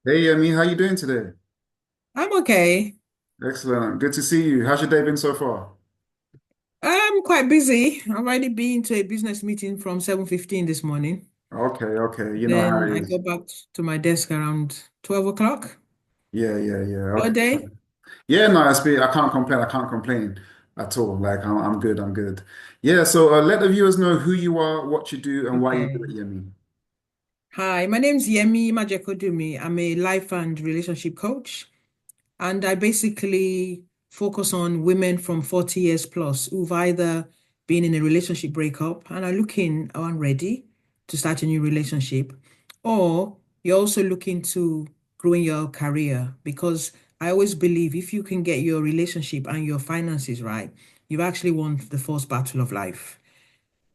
Hey, Yemi, how you doing today? I'm okay. Excellent. Good to see you. How's your day been so far? I'm quite busy. I've already been to a business meeting from 7:15 this morning. Okay, okay. You know how Then it I is. got back to my desk around 12 o'clock. Yeah, yeah, yeah. Your Okay. day? Yeah, no, I can't complain. I can't complain at all. Like I'm good. I'm good. Yeah. So let the viewers know who you are, what you do, and why you do it, Okay. Yemi. Hi, my name's Yemi Majekodunmi. I'm a life and relationship coach, and I basically focus on women from 40 years plus who've either been in a relationship breakup and are looking or are ready to start a new relationship, or you're also looking to grow in your career. Because I always believe if you can get your relationship and your finances right, you've actually won the first battle of life.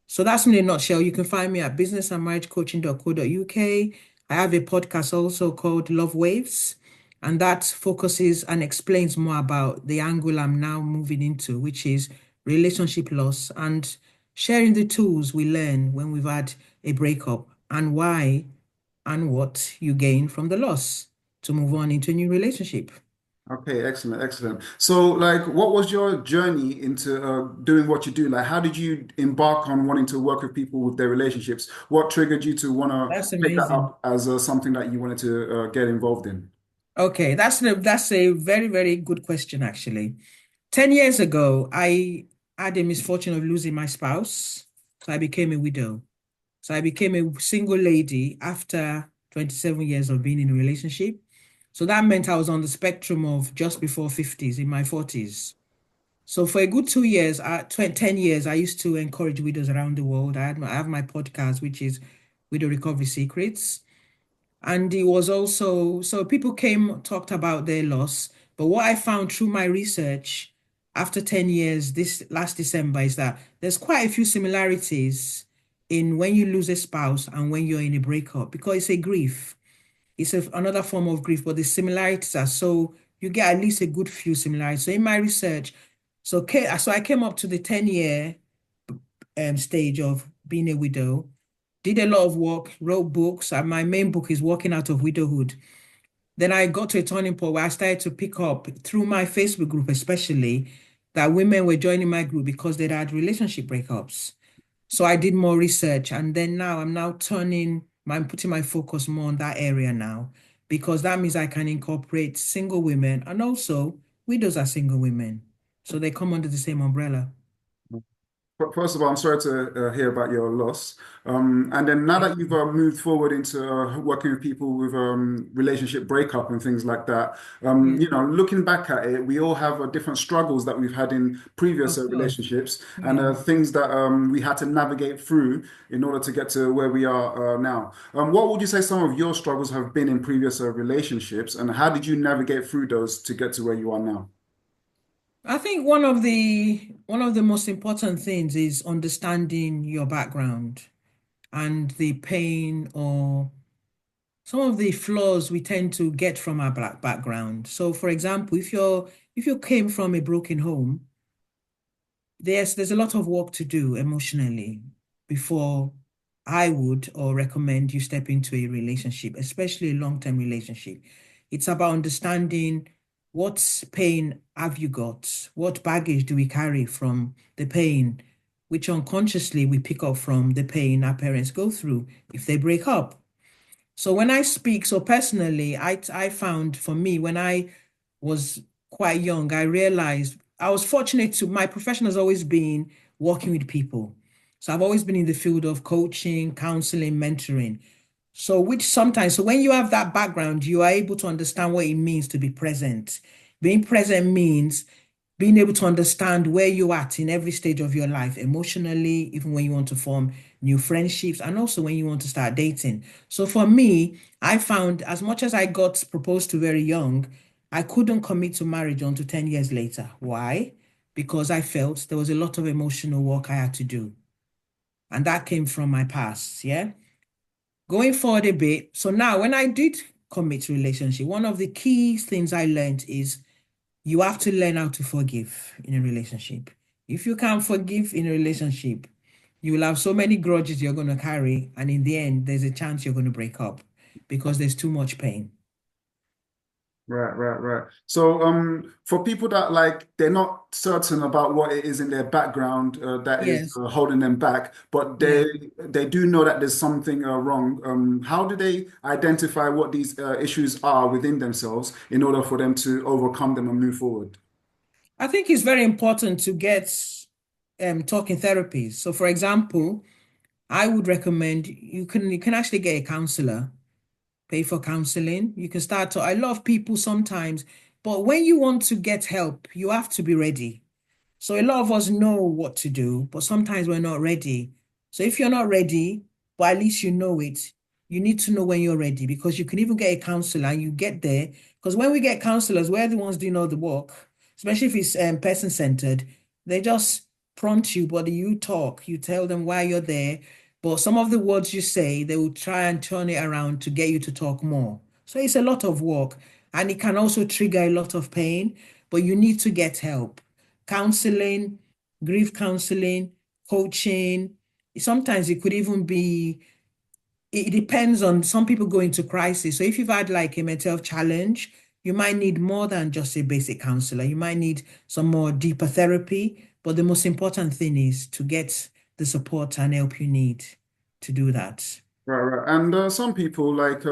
So that's me in a nutshell. You can find me at businessandmarriagecoaching.co.uk. I have a podcast also called Love Waves, and that focuses and explains more about the angle I'm now moving into, which is relationship loss and sharing the tools we learn when we've had a breakup and why and what you gain from the loss to move on into a new relationship. Okay, excellent, excellent. So, like, what was your journey into doing what you do? Like, how did you embark on wanting to work with people with their relationships? What triggered you to want to That's pick that amazing. up as something that you wanted to get involved in? Okay, that's a very, very good question, actually. 10 years ago, I had a misfortune of losing my spouse. So I became a widow. So I became a single lady after 27 years of being in a relationship. So that meant I was on the spectrum of just before 50s, in my 40s. So for a good 2 years, 10 years, I used to encourage widows around the world. I have my podcast, which is Widow Recovery Secrets. And it was also, so people came, talked about their loss. But what I found through my research after 10 years, this last December, is that there's quite a few similarities in when you lose a spouse and when you're in a breakup because it's a grief. Another form of grief, but the similarities are so, you get at least a good few similarities. So in my research, so I came up to the 10-year stage of being a widow, did a lot of work, wrote books, and my main book is Walking Out of Widowhood. Then I got to a turning point where I started to pick up through my Facebook group, especially that women were joining my group because they'd had relationship breakups. So I did more research, and then now I'm putting my focus more on that area now because that means I can incorporate single women and also widows are single women. So they come under the same umbrella. First of all, I'm sorry to hear about your loss. And then now that you've moved forward into working with people with relationship breakup and things like that, Yeah, looking back at it, we all have different struggles that we've had in previous of course. relationships and Yeah. things that we had to navigate through in order to get to where we are now. What would you say some of your struggles have been in previous relationships, and how did you navigate through those to get to where you are now? I think one of the most important things is understanding your background and the pain or some of the flaws we tend to get from our black background. So, for example, if you came from a broken home, there's a lot of work to do emotionally before I would or recommend you step into a relationship, especially a long-term relationship. It's about understanding what pain have you got? What baggage do we carry from the pain, which unconsciously we pick up from the pain our parents go through if they break up. So when I speak, so personally, I found for me when I was quite young, I realized I was fortunate to my profession has always been working with people. So I've always been in the field of coaching, counseling, mentoring. So which sometimes, so when you have that background, you are able to understand what it means to be present. Being present means being able to understand where you're at in every stage of your life, emotionally, even when you want to form new friendships, and also when you want to start dating. So for me, I found as much as I got proposed to very young, I couldn't commit to marriage until 10 years later. Why? Because I felt there was a lot of emotional work I had to do. And that came from my past. Yeah. Going forward a bit. So now when I did commit to relationship, one of the key things I learned is you have to learn how to forgive in a relationship. If you can't forgive in a relationship, you will have so many grudges you're going to carry, and in the end, there's a chance you're going to break up because there's too much pain. Right, right, right. So, for people that like they're not certain about what it is in their background that is Yes. holding them back, but they Yeah. they do know that there's something wrong. How do they identify what these issues are within themselves in order for them to overcome them and move forward? I think it's very important to get talking therapies. So for example, I would recommend you can actually get a counselor, pay for counseling. You can start to, I love people sometimes, but when you want to get help, you have to be ready. So a lot of us know what to do, but sometimes we're not ready. So if you're not ready, but at least you know it, you need to know when you're ready because you can even get a counselor and you get there. Because when we get counselors, we're the ones doing all the work, especially if it's person-centered. They just prompt you, but you talk, you tell them why you're there. But some of the words you say, they will try and turn it around to get you to talk more. So it's a lot of work and it can also trigger a lot of pain, but you need to get help counseling, grief counseling, coaching. Sometimes it could even be, it depends on some people go into crisis. So if you've had like a mental health challenge, you might need more than just a basic counselor. You might need some more deeper therapy. But the most important thing is to get the support and help you need to do that. Right, right. And some people like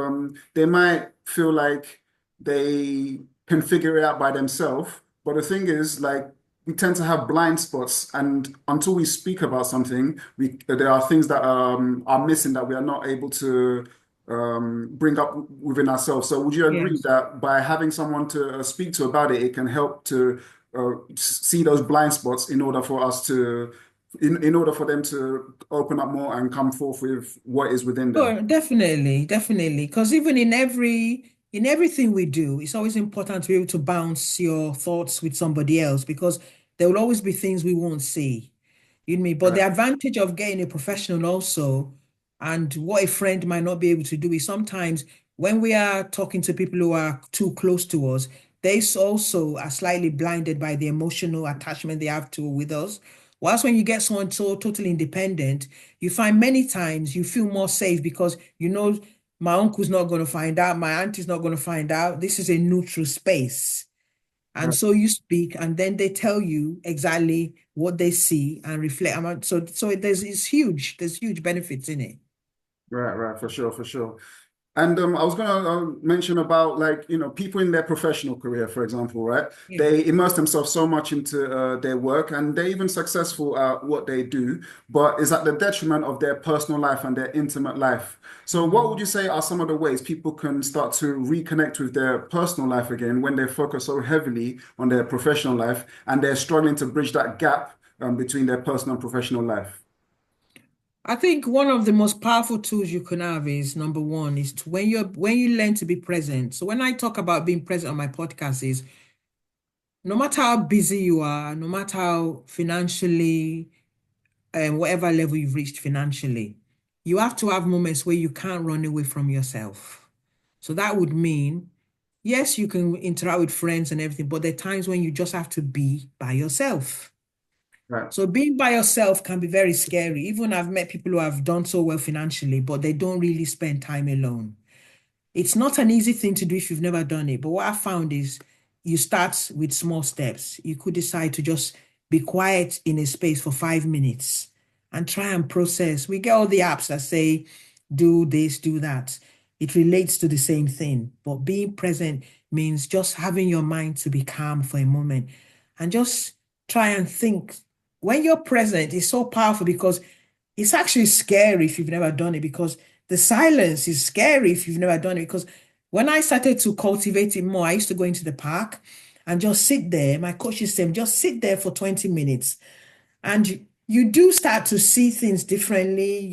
they might feel like they can figure it out by themselves, but the thing is like we tend to have blind spots, and until we speak about something, we there are things that are missing that we are not able to bring up within ourselves. So would you agree Yes. that by having someone to speak to about it, it can help to see those blind spots in order for us to in order for them to open up more and come forth with what is within them. Oh, definitely, definitely. Because even in everything we do, it's always important to be able to bounce your thoughts with somebody else because there will always be things we won't see. You know me? But Right, the advantage of getting a professional also, and what a friend might not be able to do is sometimes when we are talking to people who are too close to us, also are slightly blinded by the emotional attachment they have to with us. Whilst when you get someone so totally independent, you find many times you feel more safe because you know my uncle's not going to find out, my auntie's not going to find out. This is a neutral space. And right, so you speak, and then they tell you exactly what they see and reflect. So there's it's huge. There's huge benefits in it. right, right, for sure, for sure. And I was going to mention about like, people in their professional career, for example, right? Yeah. They immerse themselves so much into their work and they're even successful at what they do, but it's at the detriment of their personal life and their intimate life. So, what would Mm. you say are some of the ways people can start to reconnect with their personal life again when they focus so heavily on their professional life and they're struggling to bridge that gap between their personal and professional life? I think one of the most powerful tools you can have is number one is to when you learn to be present. So when I talk about being present on my podcast is no matter how busy you are, no matter how financially whatever level you've reached financially, you have to have moments where you can't run away from yourself. So that would mean, yes, you can interact with friends and everything, but there are times when you just have to be by yourself. Right. So being by yourself can be very scary. Even I've met people who have done so well financially, but they don't really spend time alone. It's not an easy thing to do if you've never done it. But what I found is you start with small steps. You could decide to just be quiet in a space for 5 minutes and try and process. We get all the apps that say, do this, do that. It relates to the same thing. But being present means just having your mind to be calm for a moment and just try and think. When you're present, it's so powerful because it's actually scary if you've never done it because the silence is scary if you've never done it. Because when I started to cultivate it more, I used to go into the park and just sit there. My coach used to say, just sit there for 20 minutes. And you do start to see things differently.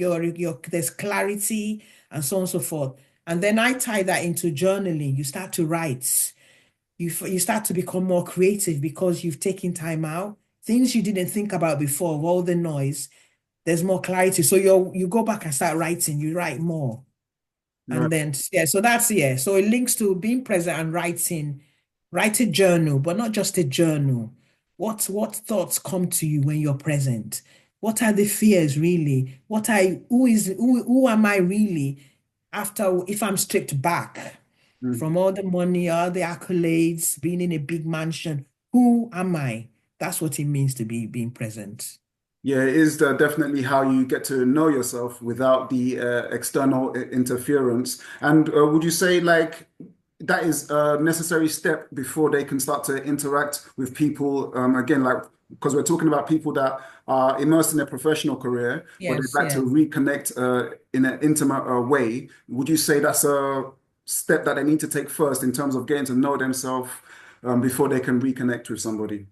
There's clarity and so on and so forth. And then I tie that into journaling. You start to write. You start to become more creative because you've taken time out. Things you didn't think about before, all the noise there's more clarity. So you go back and start writing, you write more. Right. And then yeah, so that's yeah. So it links to being present and writing. Write a journal, but not just a journal. What thoughts come to you when you're present? What are the fears really? Who am I really after if I'm stripped back? Mm. from all the money, all the accolades, being in a big mansion. Who am I? That's what it means to be being present. Yeah, it is definitely how you get to know yourself without the external interference. And would you say like that is a necessary step before they can start to interact with people? Again, like because we're talking about people that are immersed in their professional career, but they'd Yes, like to yes. reconnect in an intimate way. Would you say that's a step that they need to take first in terms of getting to know themselves before they can reconnect with somebody?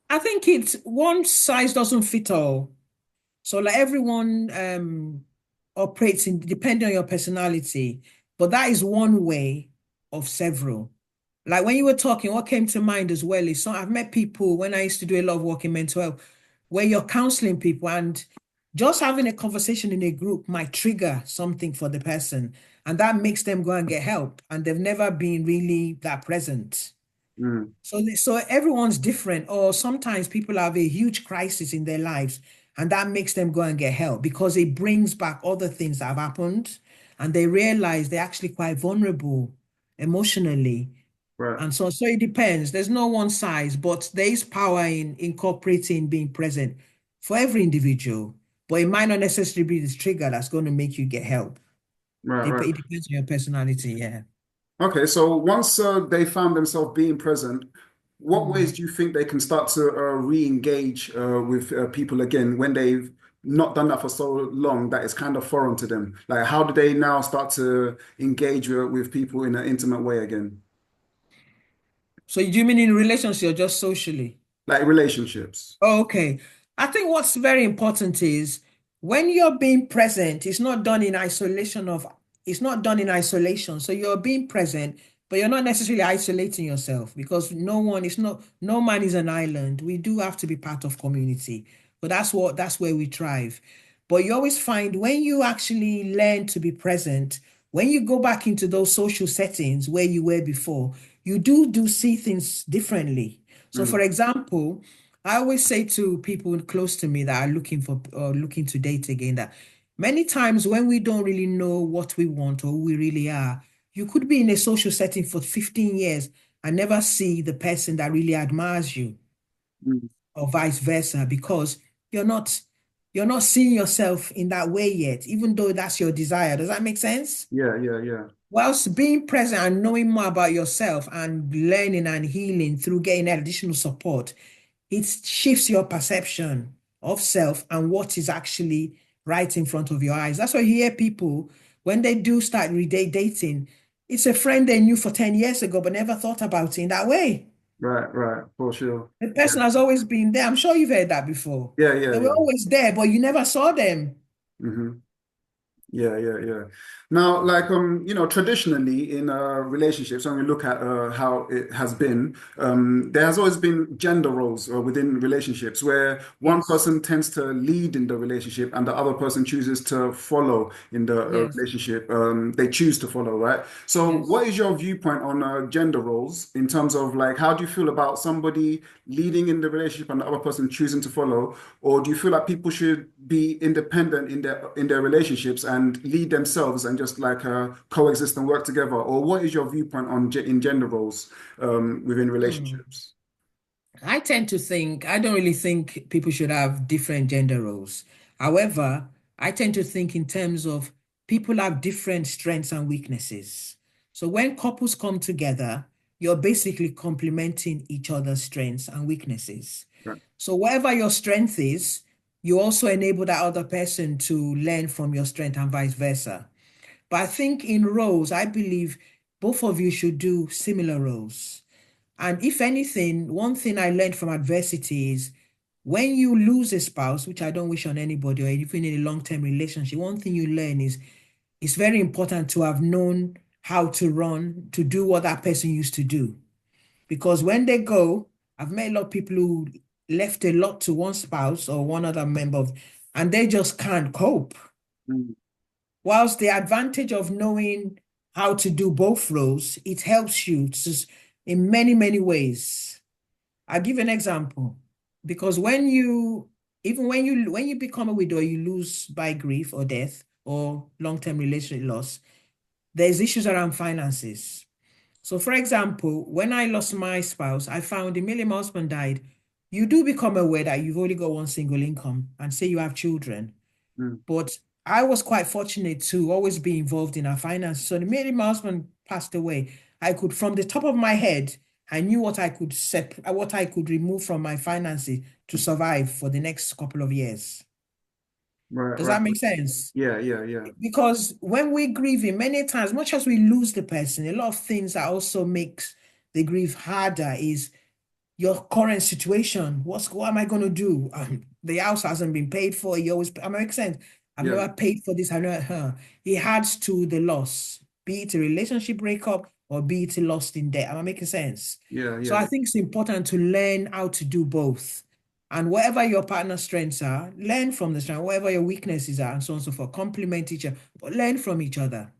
I think it's one size doesn't fit all. So like everyone operates in depending on your personality, but that is one way of several. Like when you were talking, what came to mind as well is so I've met people when I used to do a lot of work in mental health, where you're counseling people and just having a conversation in a group might trigger something for the person, and that makes them go and get help, and they've never been really that present. Mm, So everyone's different, or sometimes people have a huge crisis in their lives, and that makes them go and get help because it brings back other things that have happened, and they realize they're actually quite vulnerable emotionally. right. And so it depends. There's no one size, but there is power in incorporating being present for every individual. But it might not necessarily be this trigger that's going to make you get help. Right, right. It depends on your personality, yeah. Okay, so once they found themselves being present, what ways Mm. do you think they can start to re-engage with people again when they've not done that for so long that it's kind of foreign to them? Like, how do they now start to engage with people in an intimate way again? So do you mean in relationship or just socially? Like relationships. Okay. I think what's very important is when you're being present, it's not done in isolation. So you're being present, but you're not necessarily isolating yourself because no man is an island. We do have to be part of community. But that's where we thrive. But you always find when you actually learn to be present, when you go back into those social settings where you were before, you do see things differently. So for Mm, example, I always say to people close to me that are looking for or looking to date again that many times when we don't really know what we want or who we really are, you could be in a social setting for 15 years and never see the person that really admires you mm. or vice versa because you're not you're not seeing yourself in that way yet, even though that's your desire. Does that make sense? Yeah, yeah, yeah. Whilst being present and knowing more about yourself and learning and healing through getting additional support, it shifts your perception of self and what is actually right in front of your eyes. That's why you hear people when they do start dating, it's a friend they knew for 10 years ago but never thought about it in that way. Right, right, for sure. The Yeah, person has always been there. I'm sure you've heard that before. yeah, yeah, They were yeah. always there, but you never saw them. Hmm. Yeah, yeah, yeah. Now, like traditionally in relationships, when we look at how it has been, there has always been gender roles within relationships where one Yes, person tends to lead in the relationship and the other person chooses to follow in the yes, relationship. They choose to follow, right? So, yes. what is your viewpoint on gender roles in terms of like how do you feel about somebody leading in the relationship and the other person choosing to follow? Or do you feel like people should be independent in their relationships and lead themselves and just like coexist and work together? Or what is your viewpoint on in gender roles within Hmm. relationships? I don't really think people should have different gender roles. However, I tend to think in terms of people have different strengths and weaknesses. So when couples come together, you're basically complementing each other's strengths and weaknesses. Right. So whatever your strength is, you also enable that other person to learn from your strength and vice versa. But I think in roles, I believe both of you should do similar roles. And if anything, one thing I learned from adversity is when you lose a spouse, which I don't wish on anybody, or even in a long-term relationship, one thing you learn is it's very important to have known how to run, to do what that person used to do. Because when they go, I've met a lot of people who left a lot to one spouse or one other member of, and they just can't cope. Mm, Whilst the advantage of knowing how to do both roles, it helps you in many, many ways. I'll give an example. Because when you become a widow, you lose by grief or death or long-term relationship loss, there's issues around finances. So, for example, when I lost my spouse, I found immediately my husband died. You do become aware that you've only got one single income and say you have children. Mm. But I was quite fortunate to always be involved in our finances. So the minute my husband passed away, I could, from the top of my head, I knew what I could remove from my finances to survive for the next couple of years. Right, Does right. that make sense? Yeah, yeah, yeah. Because when we're grieving, many times, much as we lose the person, a lot of things that also makes the grief harder is your current situation. What am I going to do? The house hasn't been paid for. You always, am I make sense? I've Yeah, never paid for this. I never, it adds to the loss, be it a relationship breakup or be it lost in debt. Am I making sense? yeah, So yeah. I think it's important to learn how to do both. And whatever your partner's strengths are, learn from the strength, whatever your weaknesses are, and so on and so forth. Complement each other, but learn from each other.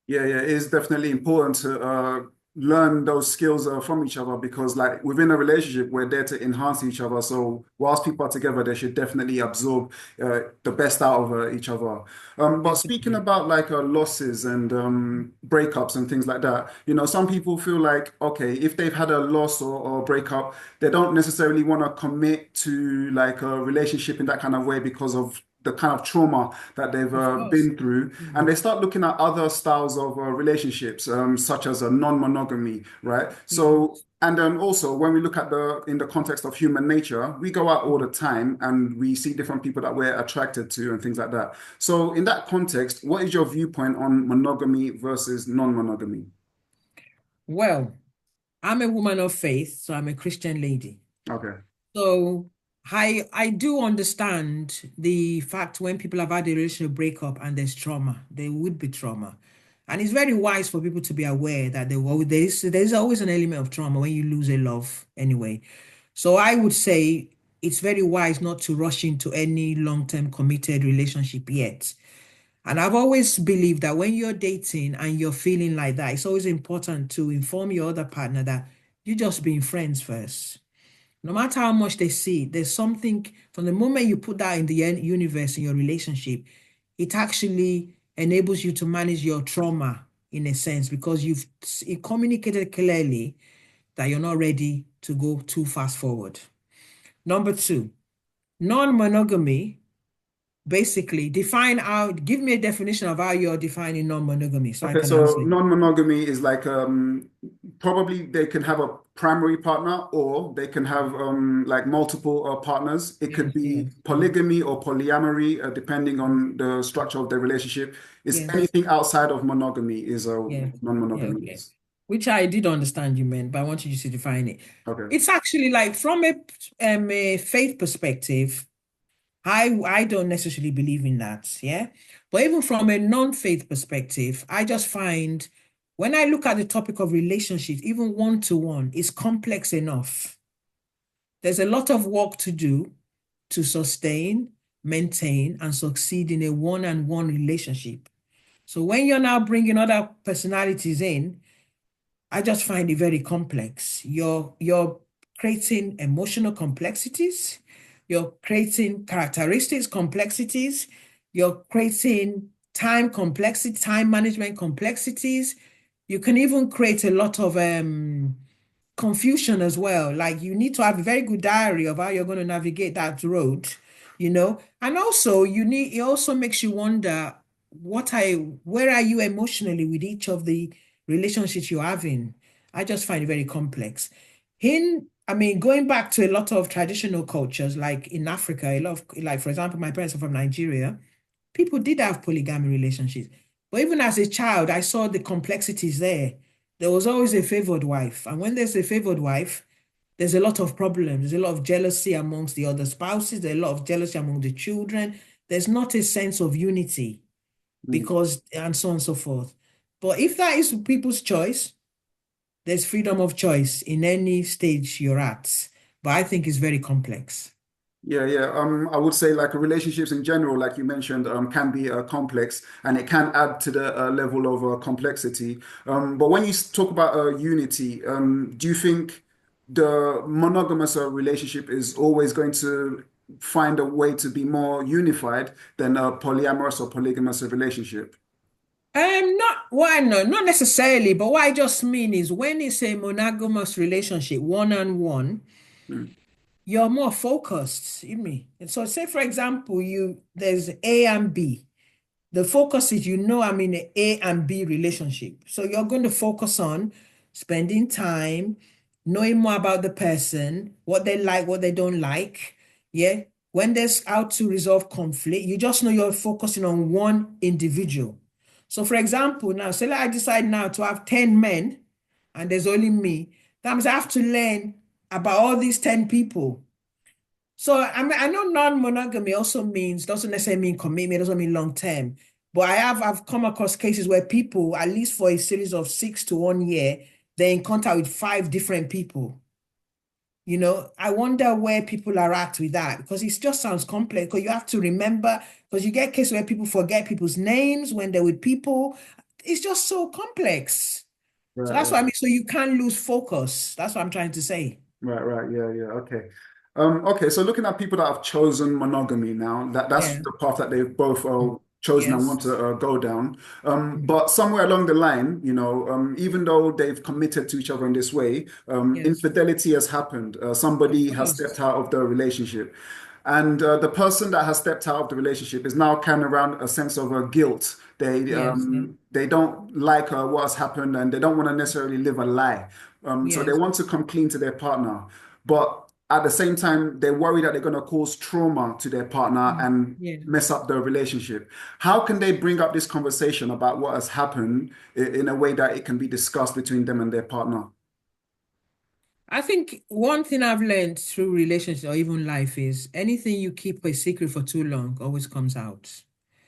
Yeah, yeah, it is definitely important to learn those skills from each other because, like, within a relationship, we're there to enhance each other. So, whilst people are together, they should definitely absorb the best out of each other. But speaking Definitely. about like losses and breakups and things like that, you know, some people feel like, okay, if they've had a loss or breakup, they don't necessarily want to commit to like a relationship in that kind of way because of the kind of trauma that they've Of course. been through, and Mm. they start looking at other styles of relationships, such as a non-monogamy, right? So, Yes. and then also when we look at the in the context of human nature, we go out all the time and we see different people that we're attracted to and things like that. So, in that context, what is your viewpoint on monogamy versus non-monogamy? Well, I'm a woman of faith, so I'm a Christian lady. Okay. So I do understand the fact when people have had a relationship breakup and there's trauma, there would be trauma. And it's very wise for people to be aware that there's always an element of trauma when you lose a love anyway. So I would say it's very wise not to rush into any long-term committed relationship yet. And I've always believed that when you're dating and you're feeling like that, it's always important to inform your other partner that you're just being friends first. No matter how much they see, there's something from the moment you put that in the universe in your relationship, it actually enables you to manage your trauma in a sense because it communicated clearly that you're not ready to go too fast forward. Number two, non-monogamy. Basically, give me a definition of how you're defining non-monogamy so I Okay, can so answer you. non-monogamy is like probably they can have a primary partner or they can have like multiple partners. It could Yes, be yes, yes, polygamy or polyamory, depending yes, on the structure of the relationship. It's yes, anything outside of monogamy is a yes. Yeah, non-monogamy okay. is. Which I did understand you meant, but I wanted you to define it. Okay. It's actually like from a faith perspective, I don't necessarily believe in that, yeah. But even from a non-faith perspective, I just find when I look at the topic of relationships, even one-to-one, is complex enough. There's a lot of work to do to sustain, maintain, and succeed in a one-on-one relationship. So when you're now bringing other personalities in, I just find it very complex. You're creating emotional complexities, you're creating characteristics complexities, you're creating time management complexities. You can even create a lot of confusion as well. Like you need to have a very good diary of how you're going to navigate that road, And also it also makes you wonder where are you emotionally with each of the relationships you're having. I just find it very complex. I mean, going back to a lot of traditional cultures, like in Africa, a lot of, like, for example, my parents are from Nigeria, people did have polygamy relationships. But even as a child, I saw the complexities there. There was always a favored wife. And when there's a favored wife, there's a lot of problems. There's a lot of jealousy amongst the other spouses. There's a lot of jealousy among the children. There's not a sense of unity Mm. because, and so on and so forth. But if that is people's choice, there's freedom of choice in any stage you're at. But I think it's very complex. Yeah, yeah. I would say like relationships in general, like you mentioned, can be complex and it can add to the level of complexity. But when you talk about unity, do you think the monogamous relationship is always going to find a way to be more unified than a polyamorous or polygamous relationship? Not what I know, not necessarily, but what I just mean is when it's a monogamous relationship, one on one, Mm, you're more focused, you mean. And so say for example, there's A and B. The focus is, I'm in an A and B relationship. So you're going to focus on spending time, knowing more about the person, what they like, what they don't like. Yeah. When there's how to resolve conflict, you just know you're focusing on one individual. So for example, now, say like I decide now to have 10 men and there's only me. That means I have to learn about all these 10 people. So I know non-monogamy also means doesn't necessarily mean commitment, doesn't mean long term. But I've come across cases where people, at least for a series of 6 to 1 year, they're in contact with 5 different people. I wonder where people are at with that because it just sounds complex. Because you have to remember, because you get cases where people forget people's names when they're with people. It's just so complex. So right, that's what I right. mean. So you can't lose focus. That's what I'm trying to say. Right, right, yeah, yeah, okay. Okay, so looking at people that have chosen monogamy now, that's Yeah. the path that they've both chosen and want Yes. to go down. Mm. But somewhere along the line, even though they've committed to each other in this way, Yes. infidelity has happened. Of Somebody has stepped course. out of the relationship. And the person that has stepped out of the relationship is now carrying around a sense of guilt. Yes. They don't like what has happened and they don't want to necessarily live a lie. So they Yes. want to come clean to their partner. But at the same time, they worry that they're going to cause trauma to their partner Mm. and Yeah. mess up the relationship. How can they bring up this conversation about what has happened in a way that it can be discussed between them and their partner? I think one thing I've learned through relationships or even life is anything you keep a secret for too long always comes out.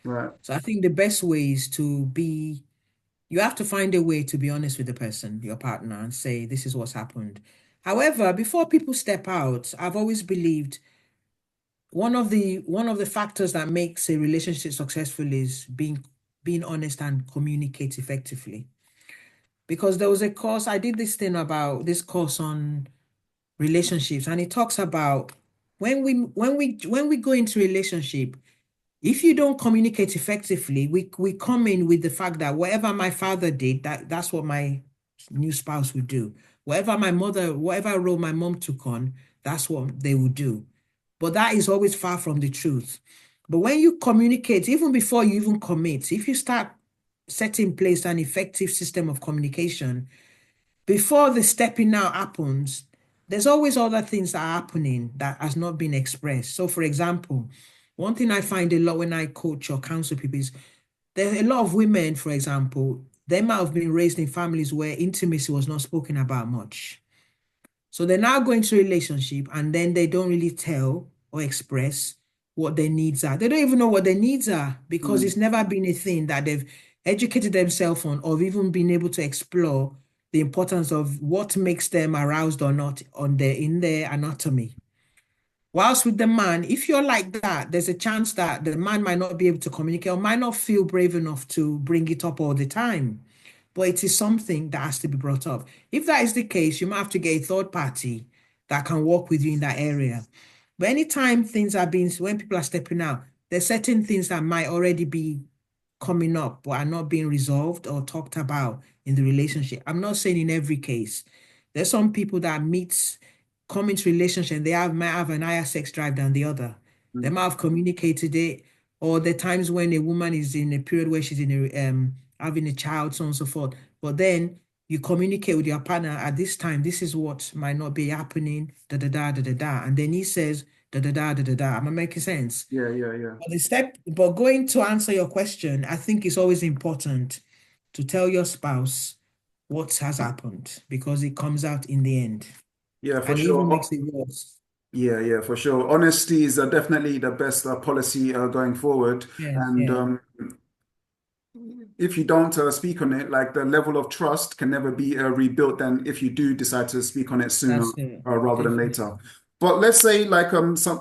Right. So I think the best way is you have to find a way to be honest with the person, your partner, and say, this is what's happened. However, before people step out, I've always believed one of the factors that makes a relationship successful is being honest and communicate effectively. Because there was a course, I did this course on relationships, and it talks about when we go into relationship, if you don't communicate effectively, we come in with the fact that whatever my father did, that's what my new spouse would do. Whatever role my mom took on, that's what they would do. But that is always far from the truth. But when you communicate, even before you even commit, if you start setting in place an effective system of communication, before the stepping out happens, there's always other things that are happening that has not been expressed. So, for example, one thing I find a lot when I coach or counsel people is there are a lot of women, for example, they might have been raised in families where intimacy was not spoken about much. So they're now going to a relationship and then they don't really tell or express what their needs are. They don't even know what their needs are because Mm. it's never been a thing that they've educated themselves on or even been able to explore the importance of what makes them aroused or not in their anatomy. Whilst with the man, if you're like that, there's a chance that the man might not be able to communicate or might not feel brave enough to bring it up all the time. But it is something that has to be brought up. If that is the case, you might have to get a third party that can work with you in that area. But anytime when people are stepping out, there's certain things that might already be coming up but are not being resolved or talked about in the relationship. I'm not saying in every case. There's some people that come into relationship and might have an higher sex drive than the other. They Mm. might have communicated it, or the times when a woman is in a period where she's having a child, so on and so forth. But then you communicate with your partner at this time, this is what might not be happening, da da da da da da. And then he says da da da da da da. Am I making sense? Yeah, yeah, yeah. But going to answer your question, I think it's always important to tell your spouse what has happened because it comes out in the end Yeah, for and it sure. even makes it worse. Yeah, yeah, for sure. Honesty is definitely the best policy going forward. Yes, And yeah, if you don't speak on it, like the level of trust can never be rebuilt than if you do decide to speak on it sooner that's it. rather than later. Definitely. But let's say like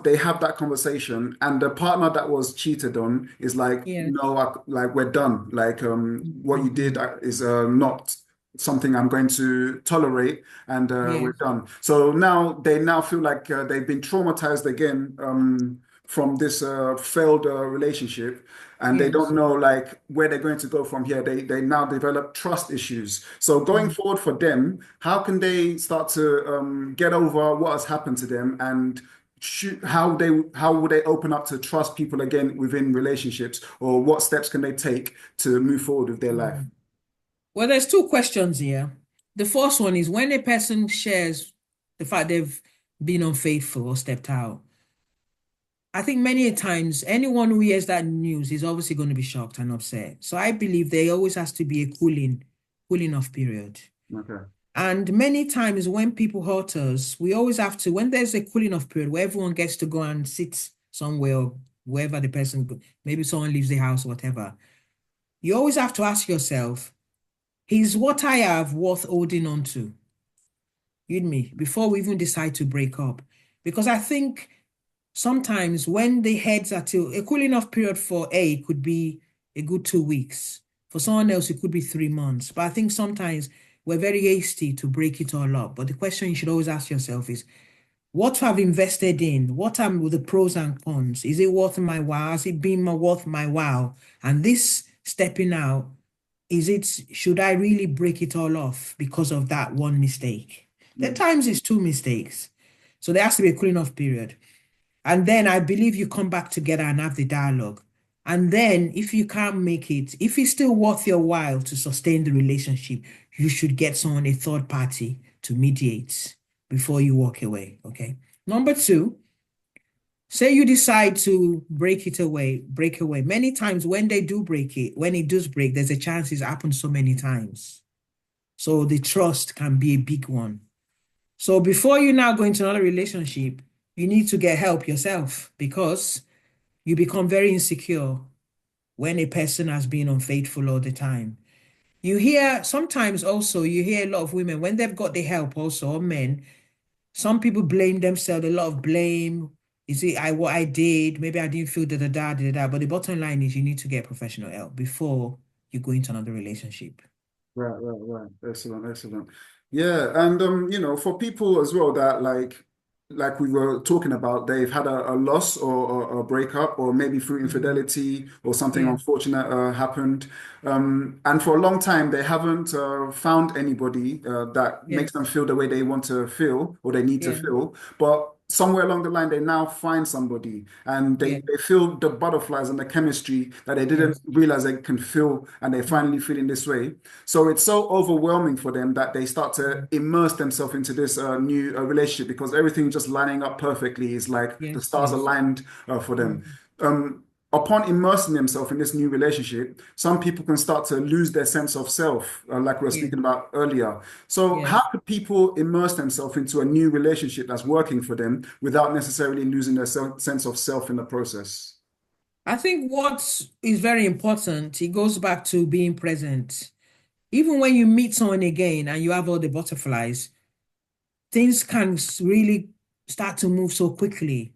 they have that conversation and the partner that was cheated on is like, Yeah. no, like we're done. Like what you did Mm. is not something I'm going to tolerate and we're Yes. done. So now they now feel like they've been traumatized again from this failed relationship and they don't Yes. know like where they're going to go from here. They now develop trust issues. So going Mm. forward for them, how can they start to get over what has happened to them and how will they open up to trust people again within relationships, or what steps can they take to move forward with their life? Mm. Well, there's two questions here. The first one is when a person shares the fact they've been unfaithful or stepped out. I think many a times anyone who hears that news is obviously going to be shocked and upset. So I believe there always has to be a cooling off period. Okay. And many times when people hurt us, we always have to, when there's a cooling off period where everyone gets to go and sit somewhere or wherever the person, maybe someone leaves the house or whatever, you always have to ask yourself, is what I have worth holding on to? You me, before we even decide to break up. Because I think sometimes when the heads are till a cooling off period for A could be a good 2 weeks. For someone else, it could be 3 months. But I think sometimes we're very hasty to break it all up. But the question you should always ask yourself is, what I've invested in, what am the pros and cons? Is it worth my while? Has it been worth my while? And this stepping out, should I really break it all off because of that one mistake? There are Mm. times it's two mistakes. So there has to be a cooling off period. And then I believe you come back together and have the dialogue. And then if you can't make it, if it's still worth your while to sustain the relationship, you should get someone, a third party, to mediate before you walk away. Okay. Number two, say you decide to break away. Many times when they do break it, when it does break, there's a chance it's happened so many times. So the trust can be a big one. So before you now go into another relationship, you need to get help yourself because you become very insecure when a person has been unfaithful all the time. You hear sometimes also you hear a lot of women when they've got the help also, or men, some people blame themselves, a lot of blame. Is it I what I did? Maybe I didn't feel da. But the bottom line is you need to get professional help before you go into another relationship. Right. Excellent, excellent. Yeah, and for people as well that like we were talking about, they've had a loss or a breakup, or maybe through Mhm. infidelity or something Yeah. unfortunate happened. And for a long time they haven't found anybody that makes them Yes. feel the way they want to feel or they need to Yeah. feel. But somewhere along the line they now find somebody and Yeah. they feel the butterflies and the chemistry that they didn't Yes. realize they can feel, and they're Mm. finally feeling this way. So it's so overwhelming for them that they start to Mm. immerse themselves into this new relationship because everything just lining up perfectly is like the Yes. stars Yes. aligned for them. Mm. Um, Upon immersing themselves in this new relationship, some people can start to lose their sense of self, like we were Yeah. speaking about earlier. So, how Yes. could people immerse themselves into a new relationship that's working for them without necessarily losing their sense of self in the process? I think what is very important, it goes back to being present. Even when you meet someone again and you have all the butterflies, things can really start to move so quickly.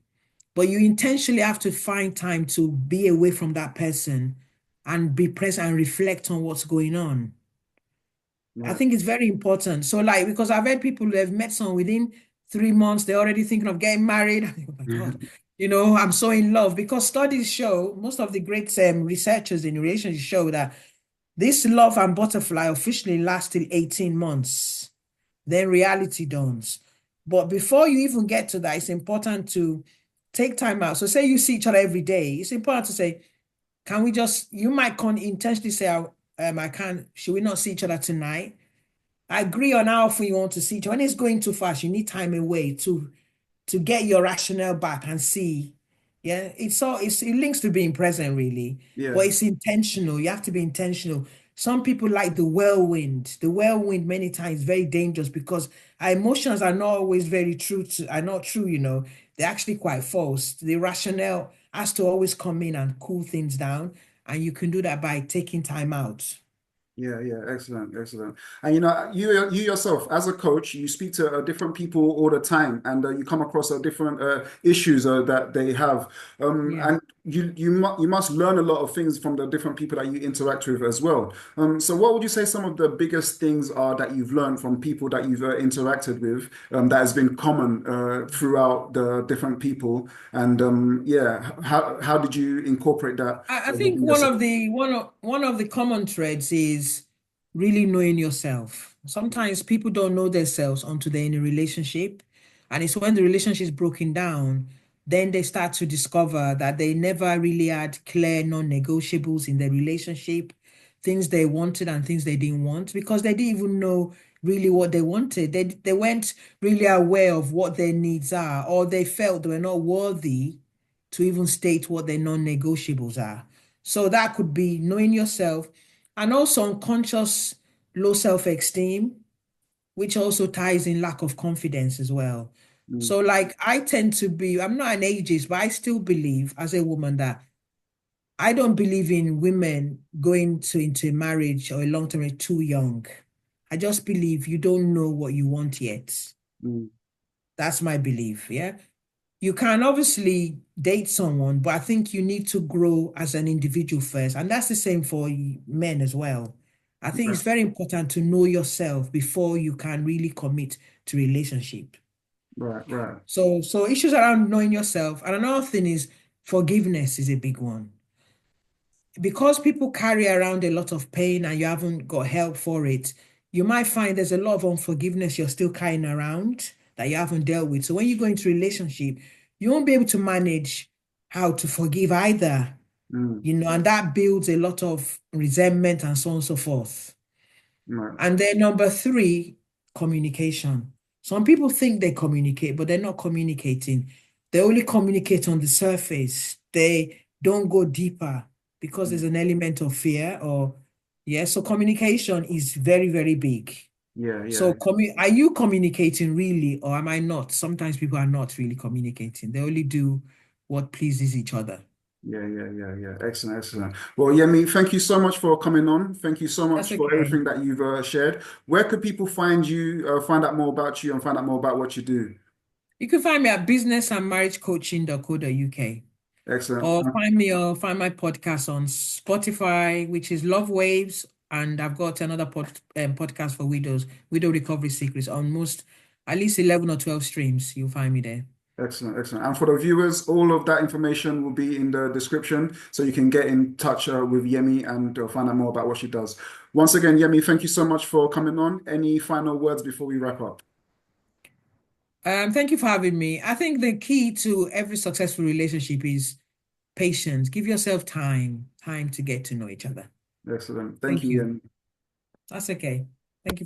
But you intentionally have to find time to be away from that person and be present and reflect on what's going on. I Right. think it's very important. So, like, because I've heard people who have met someone within 3 months, they're already thinking of getting married. I think, oh my God, I'm so in love. Because studies show, most of the great researchers in relationships show that this love and butterfly officially lasts till 18 months. Then reality dawns. But before you even get to that, it's important to take time out. So, say you see each other every day, it's important to say, can we just, you might intentionally say, I can't, should we not see each other tonight? I agree on how often you want to see each other. When it's going too fast, you need time away to get your rationale back and see. Yeah, it links to being present really, but Yeah. it's intentional. You have to be intentional. Some people like the whirlwind. The whirlwind many times very dangerous because our emotions are not always are not true. They're actually quite false. The rationale has to always come in and cool things down, and you can do that by taking time out. Yeah, excellent. And you yourself, as a coach, you speak to different people all the time, and you come across different issues that they have. Yeah. And you must learn a lot of things from the different people that you interact with as well. So what would you say some of the biggest things are that you've learned from people that you've interacted with that has been common throughout the different people? And yeah, how did you incorporate that I think within yourself? one of the common threads is really knowing yourself. Sometimes people don't know themselves until they're in a relationship, and it's when the relationship is broken down, then they start to discover that they never really had clear non-negotiables in their relationship, things they wanted and things they didn't want, because they didn't even know really what they wanted. They weren't really aware of what their needs are, or they felt they were not worthy to even state what their non-negotiables are. So that could be knowing yourself and also unconscious low self-esteem, which also ties in lack of confidence as well. Mm, So like I tend to be, I'm not an ageist, but I still believe as a woman that I don't believe in women going into a marriage or a long-term marriage too young. I just believe you don't know what you want yet. mm, That's my belief. Yeah. You can obviously date someone, but I think you need to grow as an individual first. And that's the same for men as well. I think right, it's very important to know yourself before you can really commit to relationship. right, right. So issues around knowing yourself. And another thing is forgiveness is a big one. Because people carry around a lot of pain and you haven't got help for it, you might find there's a lot of unforgiveness you're still carrying around that you haven't dealt with. So when you go into a relationship, you won't be able to manage how to forgive either, Mm, and that builds a lot of resentment and so on and so forth. right. And then number three, communication. Some people think they communicate, but they're not communicating. They only communicate on the surface. They don't go deeper because there's Mm, an element of fear or yeah. So communication is very, very big. yeah, yeah, So are you communicating really, or am I not? Sometimes people are not really communicating. They only do what pleases each other. yeah. Excellent, excellent. Well, Yemi, thank you so much for coming on. Thank you so That's much for okay. everything that you've shared. Where could people find you, find out more about you, and find out more about what you do? You can find me at businessandmarriagecoaching.co.uk. Excellent. Or find my podcast on Spotify, which is Love Waves, and I've got another podcast for widows, Widow Recovery Secrets, on most at least 11 or 12 streams. You'll find me there. Excellent, excellent. And for the viewers, all of that information will be in the description, so you can get in touch with Yemi and find out more about what she does. Once again, Yemi, thank you so much for coming on. Any final words before we wrap up? Thank you for having me. I think the key to every successful relationship is patience. Give yourself time to get to know each other. Excellent. Thank Thank you, you. Yemi. That's okay. Thank you.